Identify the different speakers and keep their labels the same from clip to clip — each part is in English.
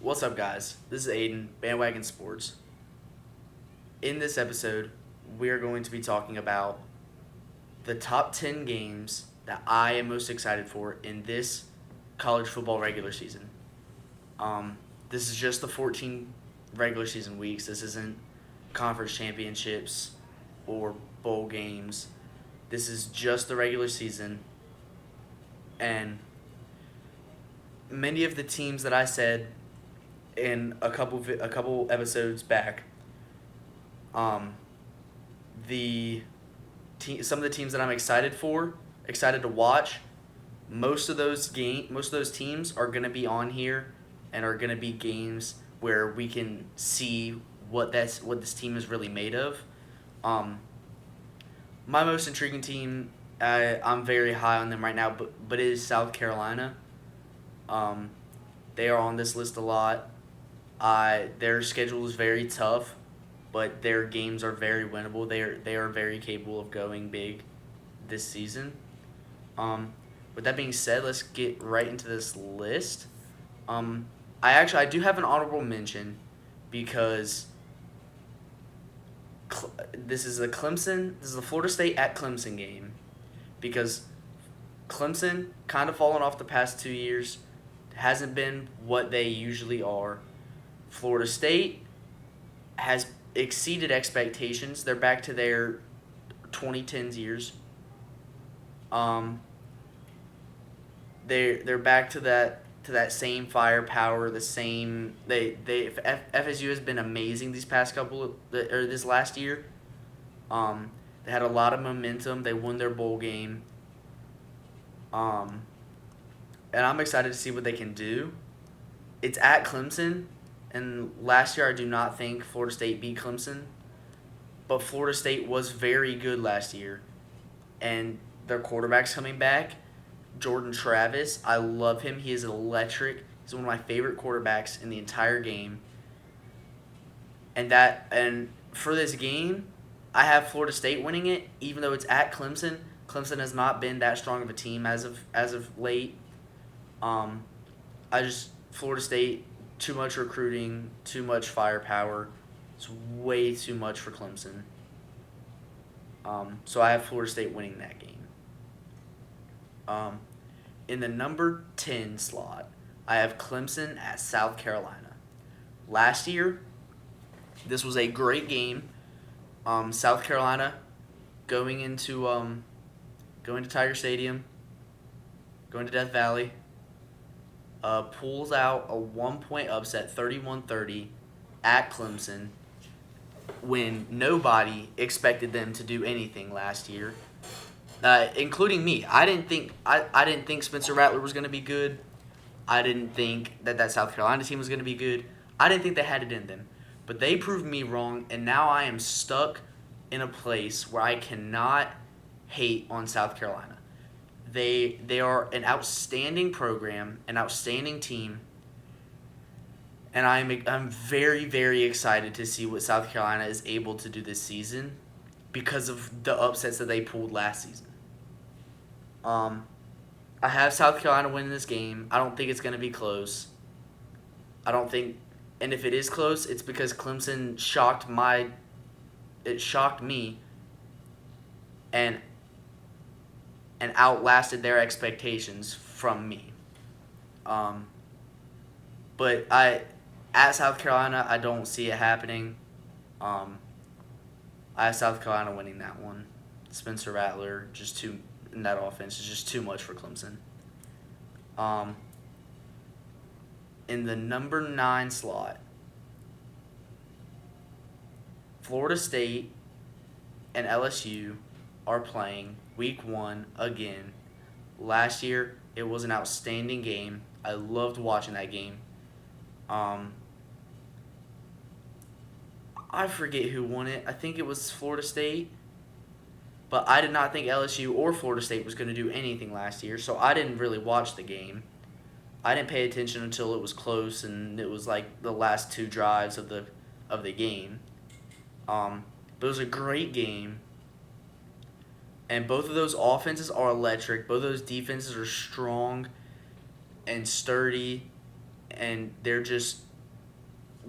Speaker 1: What's up, guys? This is Aiden, Bandwagon Sports. In this episode, we are going to be talking about the top 10 games that I am most excited for in this college football regular season. This is just the 14 regular season weeks. This isn't conference championships or bowl games. This is just the regular season. And many of the teams that I said in a couple episodes back. Um, some of the teams that I'm excited to watch. Most of those teams are gonna be on here, and are gonna be games where we can see what this team is really made of. Um, my most intriguing team, I'm very high on them right now, but it is South Carolina. Um, they are on this list a lot. Their schedule is very tough, but their games are very winnable. They are very capable of going big this season. Um, with that being said, let's get right into this list. Um, I do have an honorable mention because this is the Florida State at Clemson game because Clemson kind of fallen off the past 2 years, hasn't been what they usually are. Florida State has exceeded expectations. They're back to their 2010s years. Um, they're back to that same firepower. The same FSU has been amazing these past or this last year. They had a lot of momentum. They won their bowl game. Um, and I'm excited to see what they can do. It's at Clemson, and last year I do not think Florida State beat Clemson, but Florida State was very good last year, and their quarterback's coming back. Jordan Travis, I love him. He is electric. He's one of my favorite quarterbacks in the entire game. And for this game, I have Florida State winning it, even though it's at Clemson. Clemson has not been that strong of a team as of late. Um, I just Florida State, too much recruiting, too much firepower. It's way too much for Clemson. So I have Florida State winning that game. Um, in the number 10 slot, I have Clemson at South Carolina. Last year, this was a great game. South Carolina going into going to Tiger Stadium, going to Death Valley, pulls out a 1 point upset, 31-30 at Clemson, when nobody expected them to do anything last year, including me. I didn't think Spencer Rattler was going to be good. I didn't think that South Carolina team was going to be good. I didn't think they had it in them. But they proved me wrong, and now I am stuck in a place where I cannot hate on South Carolina. They are an outstanding program, an outstanding team, and I'm very, very excited to see what South Carolina is able to do this season because of the upsets that they pulled last season. Um, I have South Carolina winning this game. I don't think it's going to be close. I don't think, and if it is close, it's because Clemson it shocked me, and outlasted their expectations from me. Um, but at South Carolina, I don't see it happening. Um, I have South Carolina winning that one. Spencer Rattler just too in that offense is just too much for Clemson. Um, in the number 9 slot, Florida State and LSU are playing week 1 again. Last year, it was an outstanding game. I loved watching that game. Um, I forget who won it. I think it was Florida State. But I did not think LSU or Florida State was going to do anything last year, so I didn't really watch the game. I didn't pay attention until it was close and it was like the last 2 drives of the game. But it was a great game, and both of those offenses are electric. Both of those defenses are strong and sturdy, and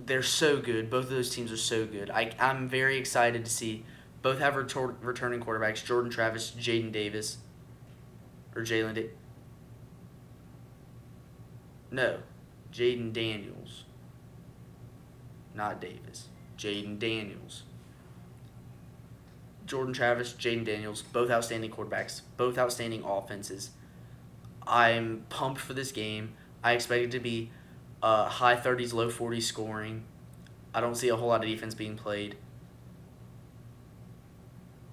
Speaker 1: they're so good. Both of those teams are so good. I'm very excited to see both have returning quarterbacks, Jordan Travis, Jaden Davis, or no, Jaden Daniels, not Davis. Jaden Daniels. Jordan Travis, Jaden Daniels, both outstanding quarterbacks, both outstanding offenses. I'm pumped for this game. I expect it to be high 30s, low 40s scoring. I don't see a whole lot of defense being played.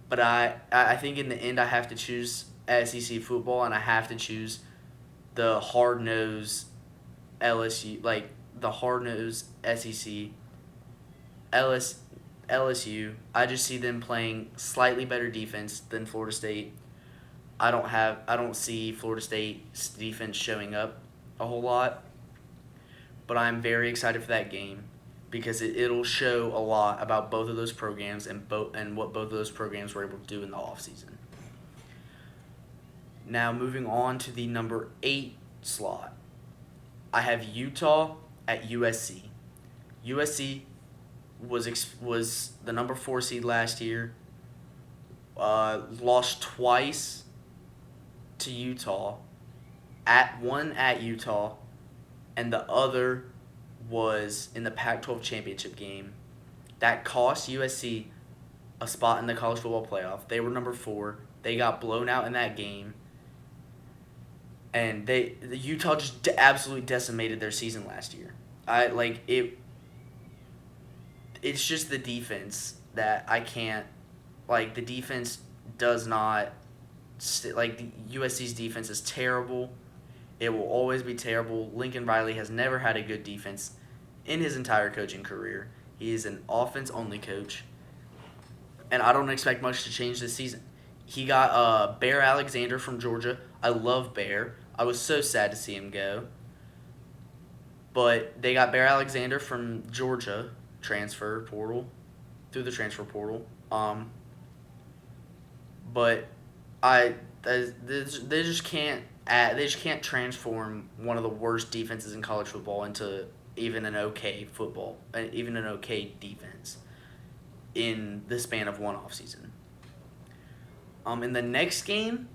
Speaker 1: But I think in the end I have to choose SEC football, and I have to choose the hard-nosed LSU, like the hard-nosed SEC. LSU, I just see them playing slightly better defense than Florida State. I don't see Florida State's defense showing up a whole lot, but I'm very excited for that game because it'll show a lot about both of those programs and what both of those programs were able to do in the offseason. Now moving on to the number 8 slot. I have Utah at USC. USC was the number 4 seed last year. Lost twice to Utah. One at Utah, and the other was in the Pac-12 championship game. That cost USC a spot in the college football playoff. They were number 4. They got blown out in that game, and the Utah just absolutely decimated their season last year. It's just the defense that I can't, the defense does not, the USC's defense is terrible. It will always be terrible. Lincoln Riley has never had a good defense in his entire coaching career. He is an offense-only coach, and I don't expect much to change this season. He got Bear Alexander from Georgia. I love Bear. I was so sad to see him go. But they got Bear Alexander from Georgia, through the transfer portal. But they just can't transform one of the worst defenses in college football into even an okay defense in the span of one offseason. In the next game,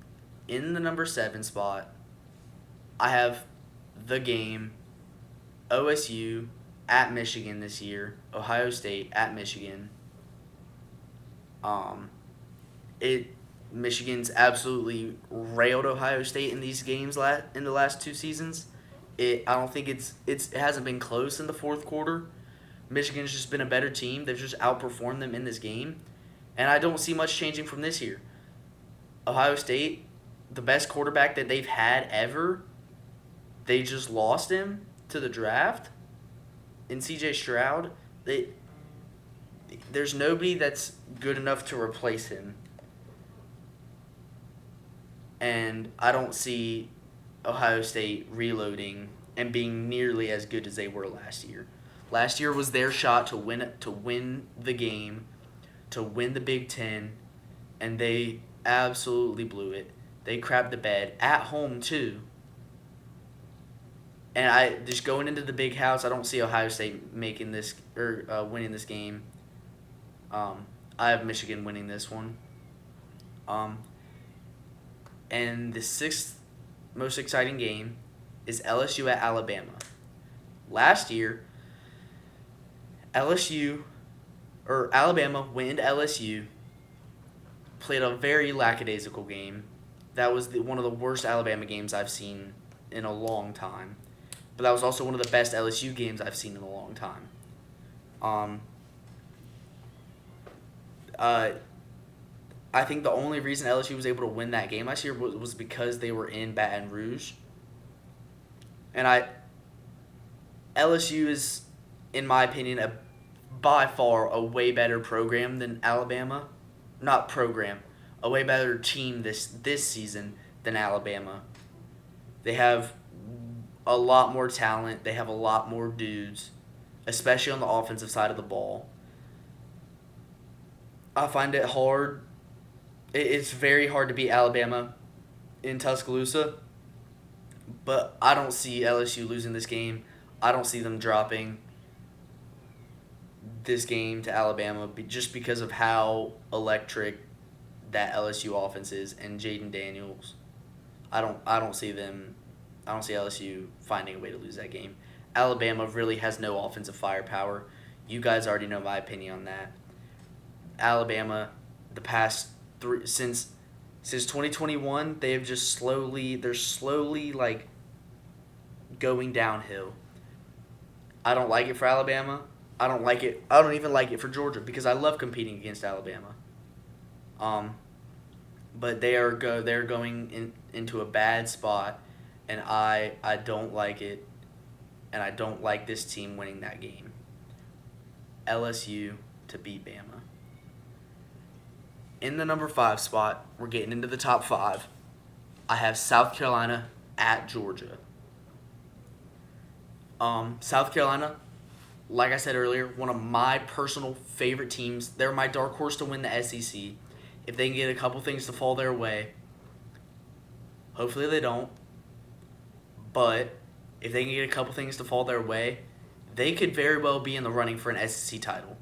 Speaker 1: in the number 7 spot, I have the game OSU at Michigan this year, Ohio State at Michigan. Michigan's absolutely railed Ohio State in these games in the last 2 seasons. I don't think it hasn't been close in the fourth quarter. Michigan's just been a better team. They've just outperformed them in this game, and I don't see much changing from this year. Ohio State, the best quarterback that they've had ever, they just lost him to the draft in C.J. Stroud. There's nobody that's good enough to replace him. And I don't see Ohio State reloading and being nearly as good as they were last year. Last year was their shot to win the game, to win the Big Ten, and they absolutely blew it. They crapped the bed at home too. And just going into the big house, I don't see Ohio State making this or winning this game. I have Michigan winning this one. And the 6th most exciting game is LSU at Alabama. Last year, Alabama went into LSU, played a very lackadaisical game. That was one of the worst Alabama games I've seen in a long time. But that was also one of the best LSU games I've seen in a long time. I think the only reason LSU was able to win that game last year was because they were in Baton Rouge. And LSU is, in my opinion, by far a way better program than Alabama. Not program, a way better team this season than Alabama. They have a lot more talent. They have a lot more dudes, especially on the offensive side of the ball. I find it hard. It's very hard to beat Alabama in Tuscaloosa, but I don't see LSU losing this game. I don't see them dropping. this game to Alabama just because of how electric that LSU offense is and Jaden Daniels. I don't see them. I don't see LSU finding a way to lose that game. Alabama really has no offensive firepower. You guys already know my opinion on that. Alabama, the past three since 2021, they have just they're slowly like going downhill. I don't like it for Alabama. I don't like it. I don't even like it for Georgia because I love competing against Alabama. Um, but they're going into a bad spot, and I don't like it, and I don't like this team winning that game. LSU to beat Bama. In the number 5 spot, we're getting into the top 5. I have South Carolina at Georgia. South Carolina, like I said earlier, one of my personal favorite teams. They're my dark horse to win the SEC. If they can get a couple things to fall their way, hopefully they don't. But if they can get a couple things to fall their way, they could very well be in the running for an SEC title.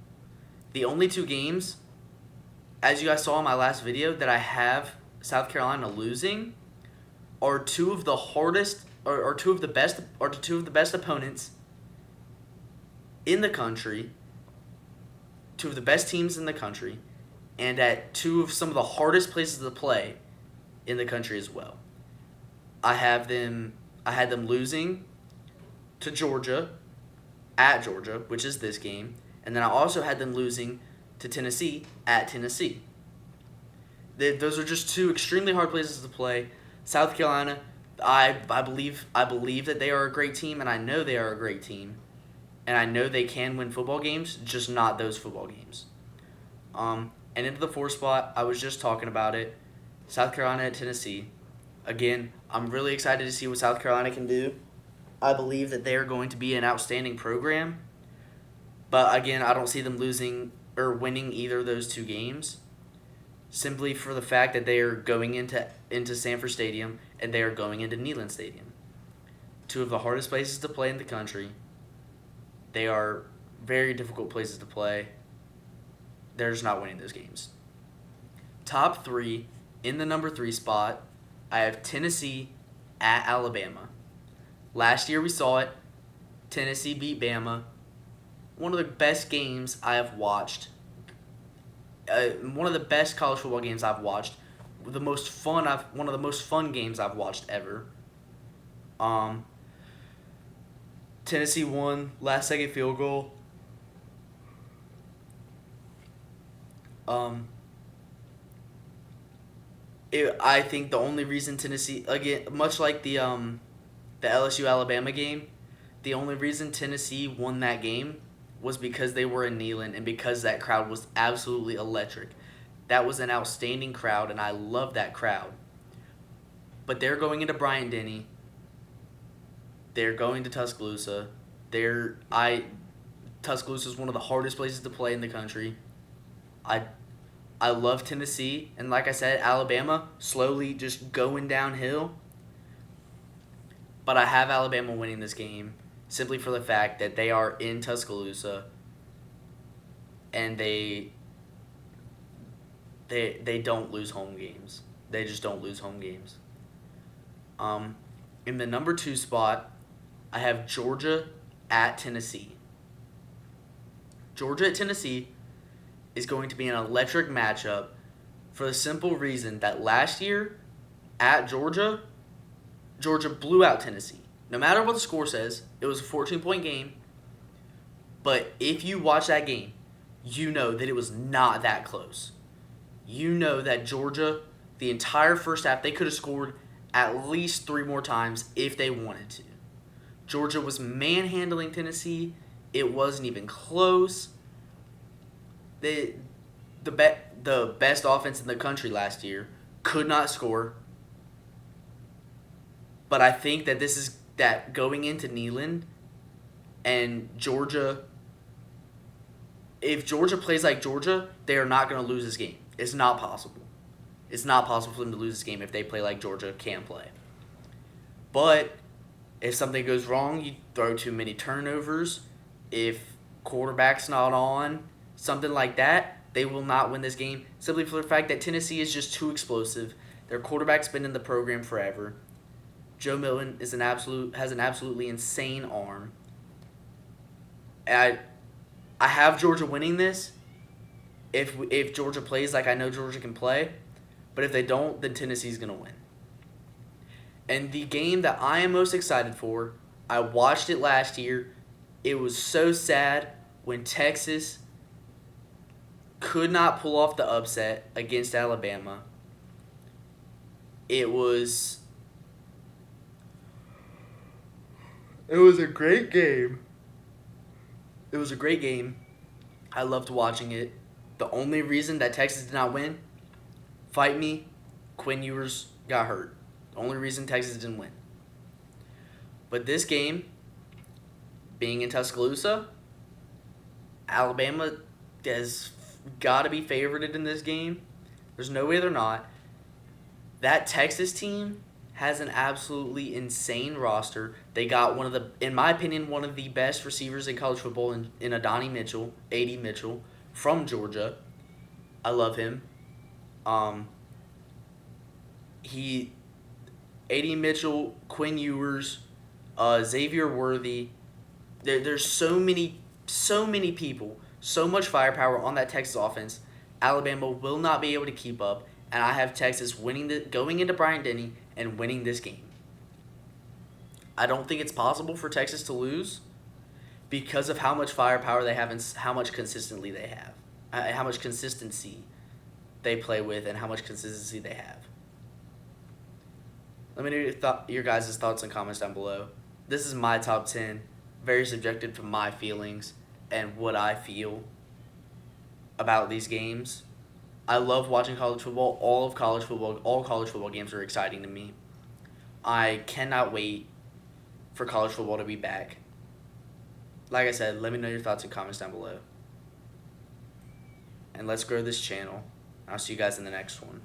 Speaker 1: The only 2 games, as you guys saw in my last video, that I have South Carolina losing are 2 of the hardest or 2 of the best opponents in the country, 2 of the best teams in the country, and at 2 of some of the hardest places to play in the country as well. I had them losing to Georgia at Georgia, which is this game, and then I also had them losing to Tennessee at Tennessee. Those are just 2 extremely hard places to play. South Carolina, I believe that they are a great team, and I know they are a great team, and I know they can win football games, just not those football games. And into the 4th spot, I was just talking about it, South Carolina at Tennessee. Again, I'm really excited to see what South Carolina can do. I believe that they are going to be an outstanding program, but again, I don't see them losing or winning either of those 2 games, simply for the fact that they are going into Sanford Stadium and they are going into Neyland Stadium. 2 of the hardest places to play in the country. They are very difficult places to play. They're just not winning those games. Top 3, in the number 3 spot, I have Tennessee at Alabama. Last year we saw it. Tennessee beat Bama. One of the best games I have watched. One of the best college football games I've watched. One of the most fun games I've watched ever. Tennessee won, last second field goal. I think the only reason Tennessee, again, much like the LSU Alabama game, the only reason Tennessee won that game was because they were in Neyland and because that crowd was absolutely electric. That was an outstanding crowd, and I love that crowd. But they're going into Bryant-Denny. They're going to Tuscaloosa. Tuscaloosa is one of the hardest places to play in the country. I love Tennessee, and like I said, Alabama slowly just going downhill. But I have Alabama winning this game simply for the fact that they are in Tuscaloosa, and they don't lose home games. They just don't lose home games. In the number 2 spot, I have Georgia at Tennessee. Georgia at Tennessee is going to be an electric matchup for the simple reason that last year at Georgia, Georgia blew out Tennessee. No matter what the score says, it was a 14-point game. But if you watch that game, you know that it was not that close. You know that Georgia, the entire first half, they could have scored at least 3 more times if they wanted to. Georgia was manhandling Tennessee. It wasn't even close. The best offense in the country last year could not score. But I think that going into Neyland and Georgia, if Georgia plays like Georgia, they are not going to lose this game. It's not possible. It's not possible for them to lose this game if they play like Georgia can play. But if something goes wrong, you throw too many turnovers. If quarterback's not on, something like that, they will not win this game simply for the fact that Tennessee is just too explosive. Their quarterback's been in the program forever. Joe Milton has an absolutely insane arm. And I have Georgia winning this if Georgia plays like I know Georgia can play, but if they don't, then Tennessee's going to win. And the game that I am most excited for, I watched it last year. It was so sad when Texas could not pull off the upset against Alabama. It was a great game. It was a great game. I loved watching it. The only reason that Texas did not win, fight me, Quinn Ewers got hurt. The only reason Texas didn't win. But this game, being in Tuscaloosa, Alabama has got to be favorited in this game. There's no way they're not. That Texas team has an absolutely insane roster. They got in my opinion, one of the best receivers in college football in Adonai Mitchell, A.D. Mitchell, from Georgia. I love him. A.D. Mitchell, Quinn Ewers, Xavier Worthy. There's so many people, so much firepower on that Texas offense. Alabama will not be able to keep up, and I have Texas going into Bryant-Denny and winning this game. I don't think it's possible for Texas to lose because of how much firepower they have and how much consistency they have, how much consistency they play with, and how much consistency they have. Let me know your guys' thoughts and comments down below. This is my top 10, very subjective to my feelings and what I feel about these games. I love watching college football. All college football games are exciting to me. I cannot wait for college football to be back. Like I said, let me know your thoughts and comments down below. And let's grow this channel. I'll see you guys in the next one.